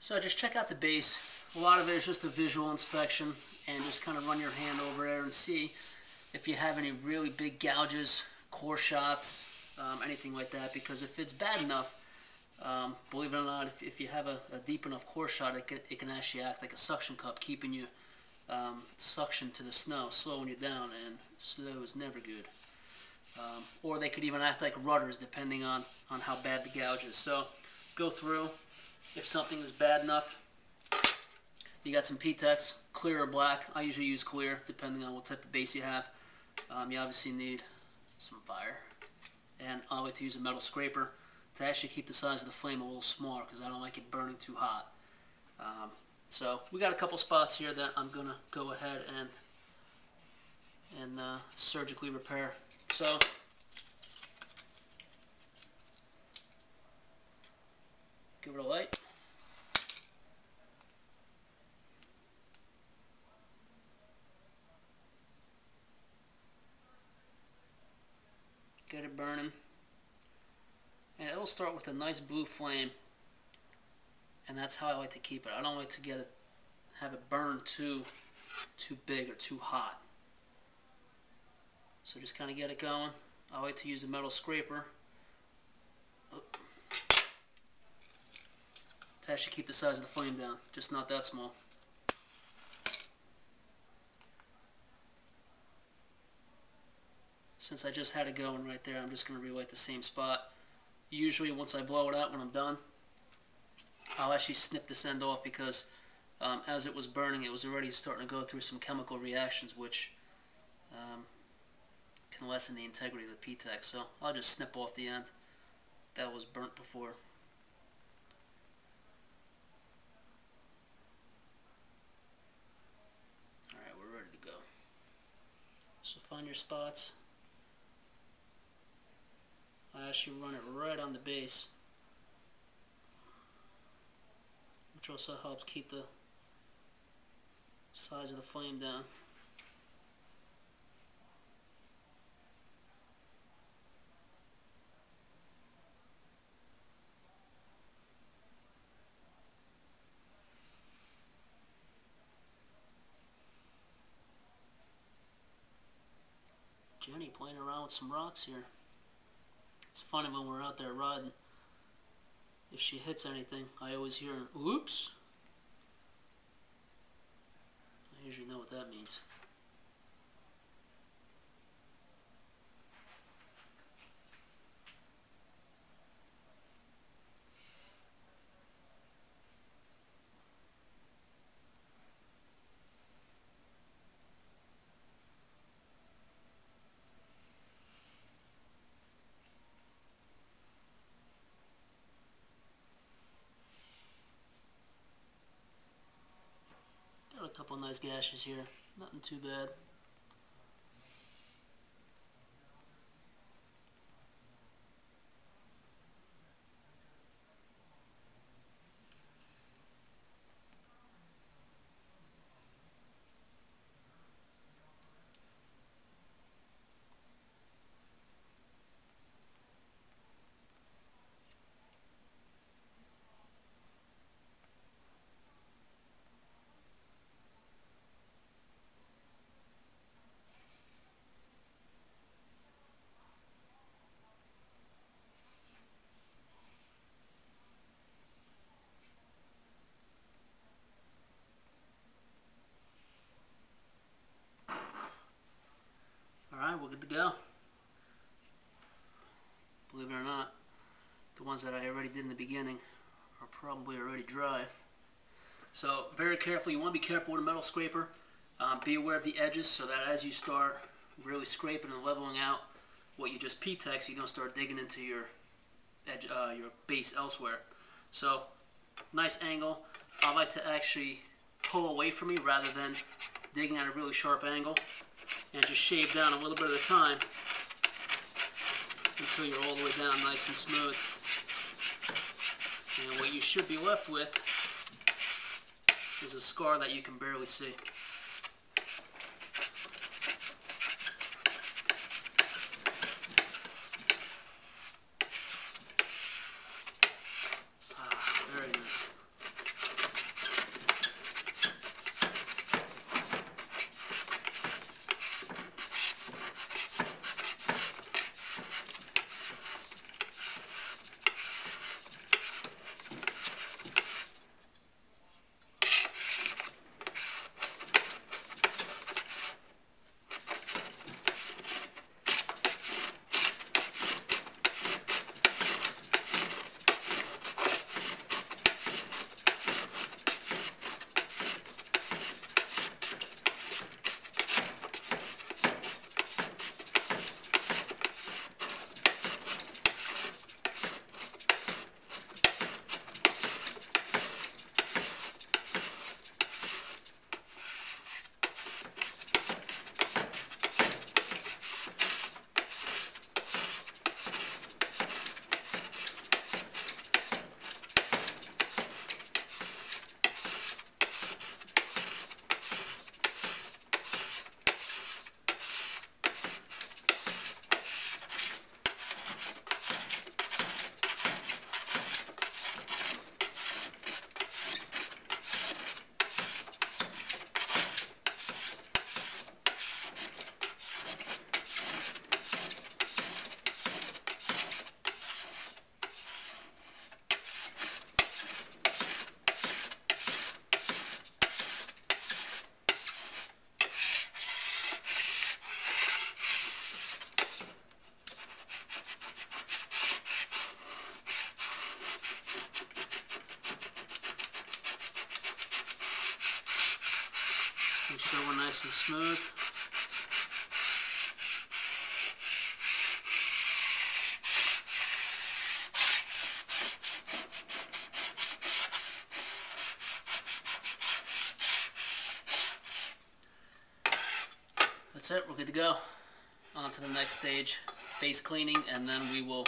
So just check out the base. A lot of it is just a visual inspection, and just kind of run your hand over there and see if you have any really big gouges, core shots, anything like that. Because if it's bad enough, believe it or not, if you have a deep enough core shot, it can actually act like a suction cup, keeping you suction to the snow, slowing you down, and slow is never good. Or they could even act like rudders, depending on how bad the gouge is. So go through. If something is bad enough, you got some P-Tex, clear or black. I usually use clear, depending on what type of base you have. You obviously need some fire. And I like to use a metal scraper to actually keep the size of the flame a little smaller, because I don't like it burning too hot. So we got a couple spots here that I'm going to go ahead and surgically repair. So give it a light. Get it burning, and it'll start with a nice blue flame, and that's how I like to keep it. I don't like to have it burn too big or too hot. So just kind of get it going. I like to use a metal scraper to actually keep the size of the flame down, just not that small. Since I just had it going right there, I'm just going to relight the same spot. Usually once I blow it out when I'm done, I'll actually snip this end off, because as it was burning, it was already starting to go through some chemical reactions, which can lessen the integrity of the P-Tex. So I'll just snip off the end that was burnt before. Alright, we're ready to go. So find your spots. I actually run it right on the base, which also helps keep the size of the flame down. Jenny playing around with some rocks here. It's funny when we're out there riding, if she hits anything, I always hear an oops. I usually know what that means. A couple nice gashes here, nothing too bad. Alright, we're good to go. Believe it or not, the ones that I already did in the beginning are probably already dry. So very careful, you want to be careful with a metal scraper. Be aware of the edges, so that as you start really scraping and leveling out what you just P-Tex, you don't start digging into your edge, your base elsewhere. So nice angle. I like to actually pull away from me rather than digging at a really sharp angle, and just shave down a little bit at a time until you're all the way down nice and smooth. And what you should be left with is a scar that you can barely see. Very nice. sure we're nice and smooth. That's it, we're good to go. On to the next stage, base cleaning, and then we will